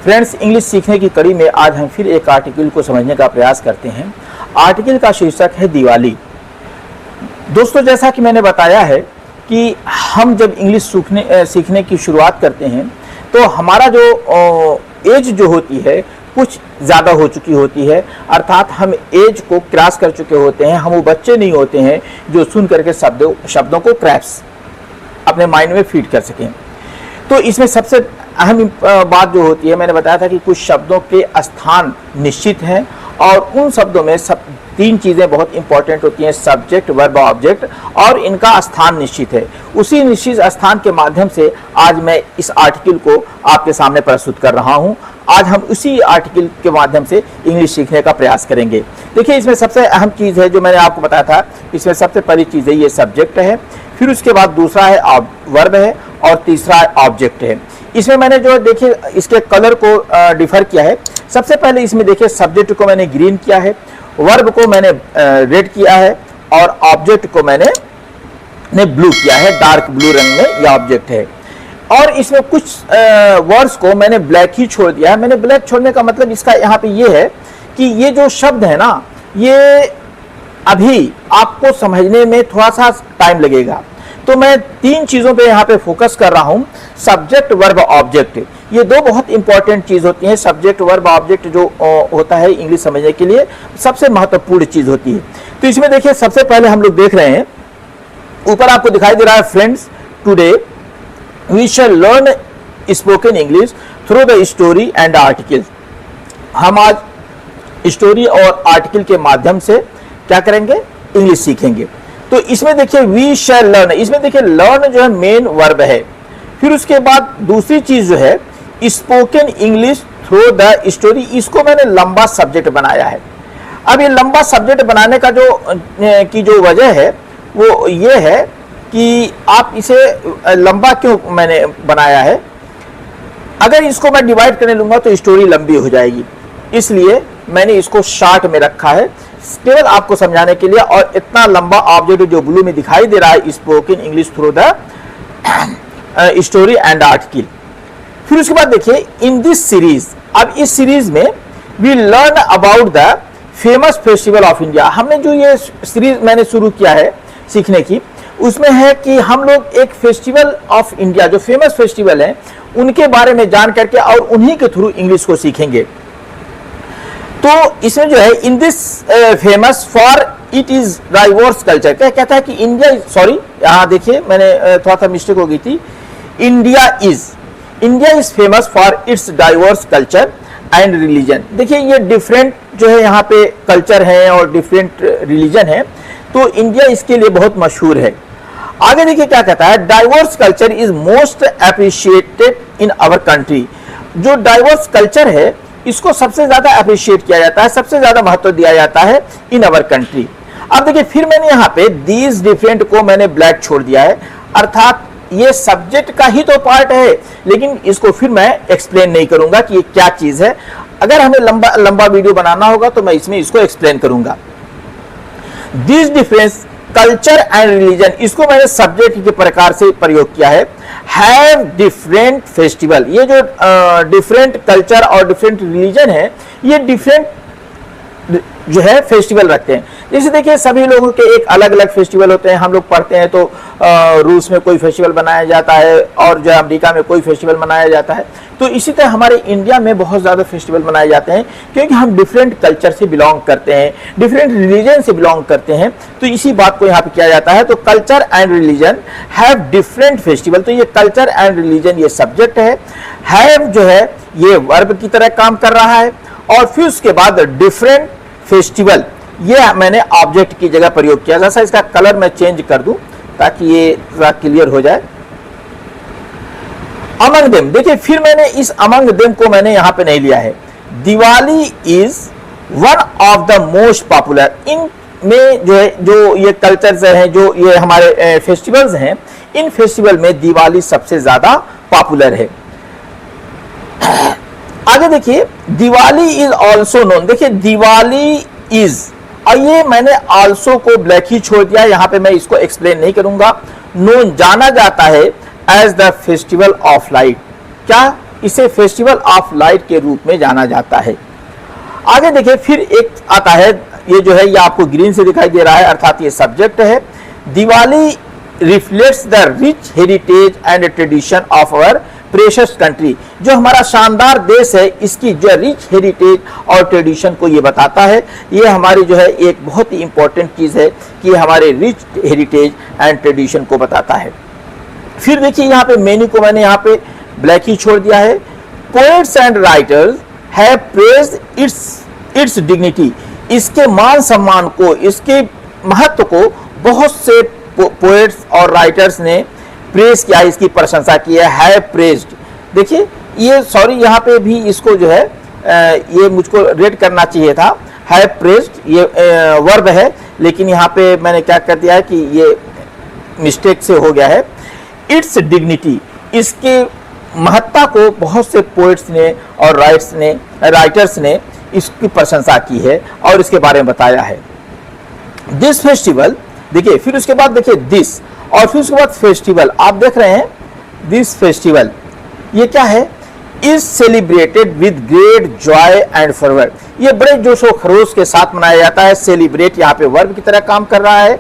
Friends, English सीखने की कड़ी में आज हम फिर एक आर्टिकल को समझने का प्रयास करते हैं। आर्टिकल का शीर्षक है दिवाली। दोस्तों, जैसा कि मैंने बताया है कि हम जब इंग्लिश सीखने की शुरुआत करते हैं तो हमारा जो एज जो होती है कुछ ज़्यादा हो चुकी होती है, अर्थात हम एज को क्रॉस कर चुके होते हैं। हम वो बच्चे नहीं होते हैं जो सुन करके शब्दों को क्रैप्स अपने माइंड में फीड कर सकें। तो इसमें सबसे अहम बात जो होती है, मैंने बताया था कि कुछ शब्दों के स्थान निश्चित हैं और उन शब्दों में तीन चीज़ें बहुत इंपॉर्टेंट होती हैं, सब्जेक्ट, वर्ब, ऑब्जेक्ट, और इनका स्थान निश्चित है। उसी निश्चित स्थान के माध्यम से आज मैं इस आर्टिकल को आपके सामने प्रस्तुत कर रहा हूं। आज हम उसी आर्टिकल के माध्यम से इंग्लिश सीखने का प्रयास करेंगे। देखिए, इसमें सबसे अहम चीज़ है जो मैंने आपको बताया था, इसमें सबसे पहली चीज़ है ये सब्जेक्ट है, फिर उसके बाद दूसरा है वर्ब है और तीसरा है ऑब्जेक्ट है। इसमें मैंने जो देखिए इसके कलर को डिफर किया है। सबसे पहले इसमें देखिए सब्जेक्ट को मैंने ग्रीन किया है, वर्ब को मैंने रेड किया है और ऑब्जेक्ट को मैंने ब्लू किया है, डार्क ब्लू रंग में यह ऑब्जेक्ट है। और इसमें कुछ वर्ड्स को मैंने ब्लैक ही छोड़ दिया है। मैंने ब्लैक छोड़ने का मतलब इसका यहाँ पे ये है कि ये जो शब्द है ना, ये अभी आपको समझने में थोड़ा सा टाइम लगेगा। तो मैं तीन चीज़ों पे यहाँ पे फोकस कर रहा हूँ, सब्जेक्ट, वर्ब, ऑब्जेक्ट। ये दो बहुत इंपॉर्टेंट चीज़ होती हैं। सब्जेक्ट, वर्ब, ऑब्जेक्ट जो होता है इंग्लिश समझने के लिए सबसे महत्वपूर्ण चीज़ होती है। तो इसमें देखिए सबसे पहले हम लोग देख रहे हैं, ऊपर आपको दिखाई दे रहा है, friends, today we shall learn spoken English through the story and article. हम आज स्टोरी और आर्टिकल के माध्यम से क्या करेंगे, इंग्लिश सीखेंगे। तो इसमें देखिए वी शैल लर्न, इसमें देखिए लर्न जो है मेन वर्ब है। फिर उसके बाद दूसरी चीज जो है spoken English through the story, इसको मैंने लंबा सब्जेक्ट बनाया है। अब ये लंबा सब्जेक्ट बनाने का जो वजह है वो ये है कि आप इसे लंबा क्यों मैंने बनाया है। अगर इसको मैं डिवाइड करने लूंगा तो स्टोरी लंबी हो जाएगी, इसलिए मैंने इसको शॉर्ट में रखा है केवल आपको समझाने के लिए। और इतना लंबा ऑब्जेक्ट जो ब्लू में दिखाई दे रहा है, spoken English through the story and article. फिर उसके बाद देखिए इन दिस सीरीज, अब इस सीरीज में we learn about the famous festival of India. हमने जो ये सीरीज मैंने शुरू किया है सीखने की, उसमें है कि हम लोग एक फेस्टिवल ऑफ इंडिया, जो फेमस फेस्टिवल है, उनके बारे में जान करके और उन्हीं के थ्रू इंग्लिश को सीखेंगे। तो इसमें जो है in this famous for it is diverse culture, क्या कहता है कि इंडिया, सॉरी यहाँ देखिए मैंने थोड़ा सा मिस्टेक हो गई थी, India is famous for its diverse culture and religion. देखिए ये डिफरेंट जो है यहाँ पे कल्चर है और डिफरेंट रिलीजन है, तो इंडिया इसके लिए बहुत मशहूर है। आगे देखिए क्या कहता है, diverse culture is most appreciated in our country. जो डाइवर्स कल्चर है इसको सबसे ज्यादा अप्रिशिएट किया जाता है, सबसे ज्यादा महत्व दिया जाता है इन अवर कंट्री। अब देखिए फिर मैंने यहाँ पे दीज डिफरेंट को मैंने ब्लैक छोड़ दिया है, अर्थात ये सब्जेक्ट का ही तो पार्ट है, लेकिन इसको फिर मैं एक्सप्लेन नहीं करूंगा कि ये क्या चीज है। अगर हमें लंबा वीडियो बनाना होगा तो मैं इसमें इसको एक्सप्लेन करूंगा। These difference culture and religion, इसको मैंने सब्जेक्ट के प्रकार से प्रयोग किया है। हैव डिफरेंट फेस्टिवल, ये जो डिफरेंट कल्चर और डिफरेंट रिलीजन है, ये डिफरेंट जो है फेस्टिवल रखते हैं। जैसे देखिए सभी लोगों के एक अलग अलग फेस्टिवल होते हैं। हम लोग पढ़ते हैं तो रूस में कोई फेस्टिवल मनाया जाता है और जो अमेरिका में कोई फेस्टिवल मनाया जाता है। तो इसी तरह हमारे इंडिया में बहुत ज़्यादा फेस्टिवल मनाए जाते हैं, क्योंकि हम डिफरेंट कल्चर से बिलोंग करते हैं, डिफरेंट रिलीजन से बिलोंग करते हैं। तो इसी बात को यहाँ पे किया जाता है। तो culture and religion have different festival, तो ये कल्चर एंड रिलीजन ये सब्जेक्ट है। हैव जो है ये वर्ब की तरह काम कर रहा है। और फिर उसके बाद डिफरेंट फेस्टिवल, ये मैंने ऑब्जेक्ट की जगह प्रयोग किया। जैसा इसका कलर मैं चेंज कर दूं ताकि ये थोड़ा क्लियर हो जाए। अमंग देम, देखिए फिर मैंने इस अमंग देम को मैंने यहां पे नहीं लिया है। Diwali is one of the most popular, इन में जो है जो ये कल्चर्स हैं, जो ये हमारे फेस्टिवल्स हैं, इन फेस्टिवल में दिवाली सबसे ज्यादा पॉपुलर है। आगे देखिए दिवाली इज ऑल्सो नोन, देखिए दिवाली इज, और ये मैंने ऑल्सो को ब्लैक ही छोड़ दिया, यहां पे मैं इसको एक्सप्लेन नहीं करूंगा। नोन, जाना जाता है as the festival of light. क्या इसे फेस्टिवल ऑफ लाइट के रूप में जाना जाता है। आगे देखिए फिर एक आता है, ये जो है ये आपको ग्रीन से दिखाई दे रहा है, अर्थात ये सब्जेक्ट है। Diwali reflects the rich heritage and tradition of our precious country. जो हमारा शानदार देश है, इसकी जो रिच हेरिटेज और ट्रेडिशन को ये बताता है। ये हमारी जो है एक बहुत ही इंपॉर्टेंट चीज़ है कि हमारे रिच हेरिटेज एंड ट्रेडिशन को बताता है। फिर देखिए यहाँ पे मेन्यू को मैंने यहाँ पे ब्लैक ही छोड़ दिया है। Poets and writers have praised it's dignity. इसके मान सम्मान को, इसके महत्व को बहुत से पोएट्स और राइटर्स ने प्रेज किया, इसकी प्रशंसा की है। हैव प्रेज्ड, देखिए ये सॉरी यहाँ पे भी इसको जो है ये मुझको रेड करना चाहिए था। हैव प्रेज्ड ये वर्ब है, लेकिन यहाँ पे मैंने क्या कर दिया है कि ये मिस्टेक से हो गया है। इट्स डिग्निटी, इसके महत्ता को बहुत से पोएट्स ने और राइटर्स ने इसकी प्रशंसा की है और इसके बारे में बताया है। दिस फेस्टिवल, देखिए फिर उसके बाद देखिए दिस, और फिर उसके बाद फेस्टिवल, आप देख रहे हैं दिस फेस्टिवल, ये क्या है? Is celebrated with great Joy and fervour. ये बड़े जोश व खरोश के साथ मनाया जाता है। सेलिब्रेट यहाँ पे वर्ब की तरह काम कर रहा है।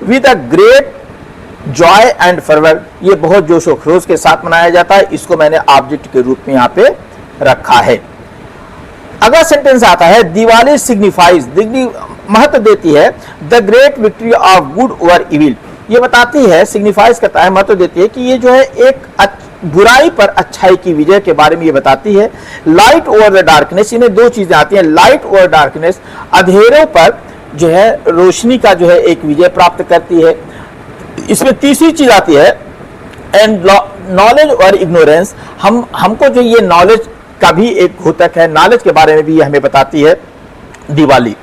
With a great Joy and fervour, ये बहुत जोश व खरोश के साथ मनाया जाता है। इसको मैंने ऑब्जेक्ट के रूप में यहाँ पे रखा है। अगला सेंटेंस आता है दिवाली सिग्निफाइज, महत्व देती है the great victory of good over evil. ये बताती है, सिग्निफाइज करता है, महत्व देती है कि ये जो है एक बुराई पर अच्छाई की विजय के बारे में ये बताती है। लाइट ओवर द डार्कनेस, इन्हें दो चीजें आती हैं, लाइट ओवर डार्कनेस, अंधेरों पर जो है रोशनी का जो है एक विजय प्राप्त करती है। इसमें तीसरी चीज आती है एंड नॉलेज और इग्नोरेंस, हमको जो ये नॉलेज का भी एक घोतक है, नॉलेज के बारे में भी ये हमें बताती है दिवाली।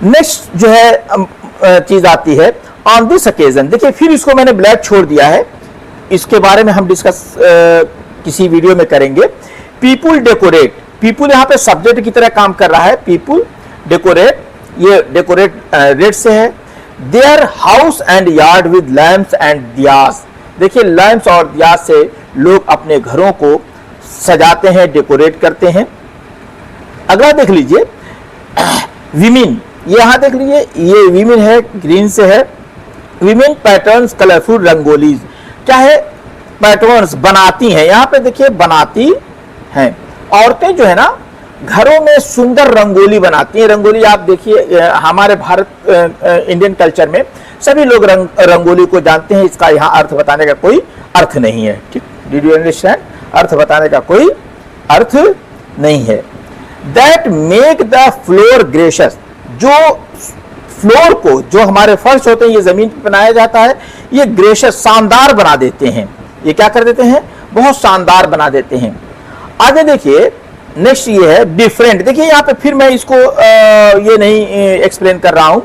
नेक्स्ट जो है चीज आती है ऑन दिस ओकेजन, देखिए फिर इसको मैंने ब्लैक छोड़ दिया है, इसके बारे में हम डिस्कस किसी वीडियो में करेंगे। पीपुल डेकोरेट, पीपुल यहाँ पे सब्जेक्ट की तरह काम कर रहा है। पीपुल डेकोरेट, ये डेकोरेट रेड से है। Their house and yard with lamps and diyas, देखिए लैम्प्स और दियास से लोग अपने घरों को सजाते हैं, डेकोरेट करते हैं। अगला देख लीजिए विमेन, ये यहां देख लीजिए, ये विमेन है, ग्रीन से है। विमेन पैटर्न्स कलरफुल रंगोलीज, क्या है? पैटर्न्स, बनाती हैं। यहाँ पे देखिए बनाती हैं, औरतें जो है ना घरों में सुंदर रंगोली बनाती हैं। रंगोली आप देखिए हमारे भारत इंडियन कल्चर में सभी लोग रंगोली को जानते हैं, इसका यहाँ अर्थ बताने का कोई अर्थ नहीं है। ठीक, डिड यू अंडरस्टैंड? अर्थ बताने का कोई अर्थ नहीं है। That make the floor gracious, जो फ्लोर को, जो हमारे फर्श होते हैं, ये जमीन पर बनाया जाता है, ये ग्रेशियस, शानदार बना देते हैं। ये क्या कर देते हैं? बहुत शानदार बना देते हैं। आगे देखिए नेक्स्ट ये है डिफरेंट, देखिए यहाँ पे फिर मैं इसको ये नहीं एक्सप्लेन कर रहा हूं।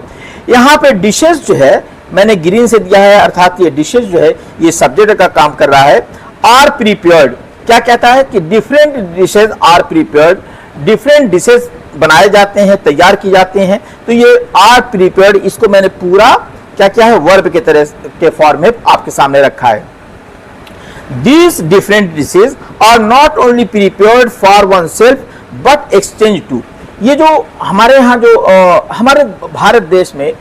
यहाँ पे डिशेस जो है मैंने ग्रीन से दिया है, अर्थात ये डिशेस जो है ये सब्जेक्ट का काम कर रहा है। आर प्रिपेयर्ड, क्या कहता है कि different dishes are prepared, different dishes बनाए जाते हैं, तैयार की जाते हैं। तो ये आर प्रिपेयर्ड, इसको मैंने पूरा क्या किया है? वर्ब के तरह के फॉर्म में आपके सामने रखा है। These different dishes are not only prepared for oneself but exchanged to, ये जो हमारे यहाँ जो हमारे भारत देश में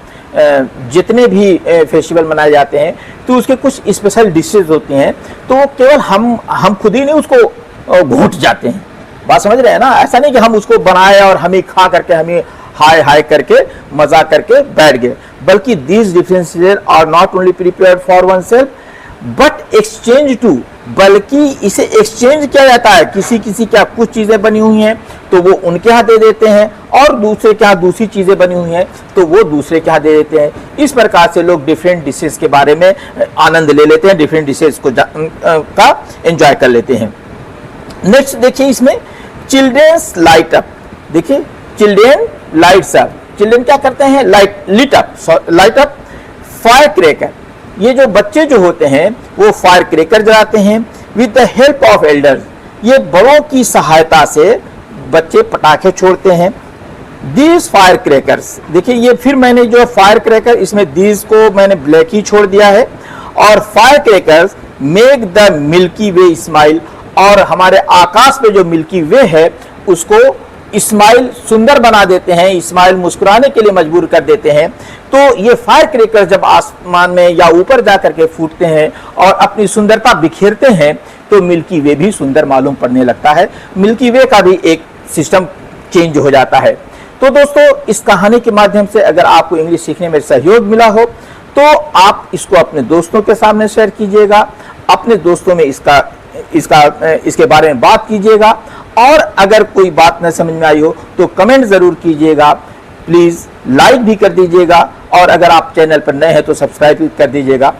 जितने भी फेस्टिवल मनाए जाते हैं तो उसके कुछ स्पेशल डिशेज होती हैं, तो वो केवल हम खुद ही नहीं उसको घोट जाते हैं। बात समझ रहे हैं ना? ऐसा नहीं कि हम उसको बनाए और हम ही खा करके हमें हाय हाय करके मजा करके बैठ गए, बल्कि these differences are not only prepared for oneself but exchange too, बल्कि इसे एक्सचेंज किया जाता है। किसी किसी के यहाँ कुछ चीजें बनी हुई हैं तो वो उनके यहाँ दे देते हैं, और दूसरे के यहाँ दूसरी चीजें बनी हुई हैं तो वो दूसरे के यहाँ दे देते हैं। इस प्रकार से लोग डिफरेंट डिशेस के बारे में आनंद ले लेते हैं, डिफरेंट डिशेस को का एंजॉय कर लेते हैं। नेक्स्ट देखिए इसमें चिल्ड्रेन्स लाइट अप, देखिए चिल्ड्रेन लाइट्स अप, चिल्ड्रेन क्या करते हैं? लाइट अप फायर क्रैकर, ये जो बच्चे जो होते हैं वो फायर क्रैकर जलाते हैं। With the help of elders, ये बड़ों की सहायता से बच्चे पटाखे छोड़ते हैं। दीज फायर क्रैकर्स, देखिए ये फिर मैंने जो फायर क्रैकर, इसमें दीज को मैंने ब्लैक ही छोड़ दिया है। और fire crackers make the milky way smile, और हमारे आकाश पे जो मिल्की वे है उसको इस्माइल सुंदर बना देते हैं, इस्माइल मुस्कुराने के लिए मजबूर कर देते हैं। तो ये फायर क्रैकर जब आसमान में या ऊपर जा करके फूटते हैं और अपनी सुंदरता बिखेरते हैं तो मिल्की वे भी सुंदर मालूम पड़ने लगता है, मिल्की वे का भी एक सिस्टम चेंज हो जाता है। तो दोस्तों, इस कहानी के माध्यम से अगर आपको इंग्लिश सीखने में सहयोग मिला हो तो आप इसको अपने दोस्तों के सामने शेयर कीजिएगा, अपने दोस्तों में इसके बारे में बात कीजिएगा, और अगर कोई बात न समझ में आई हो तो कमेंट जरूर कीजिएगा, प्लीज लाइक भी कर दीजिएगा, और अगर आप चैनल पर नए हैं तो सब्सक्राइब भी कर दीजिएगा।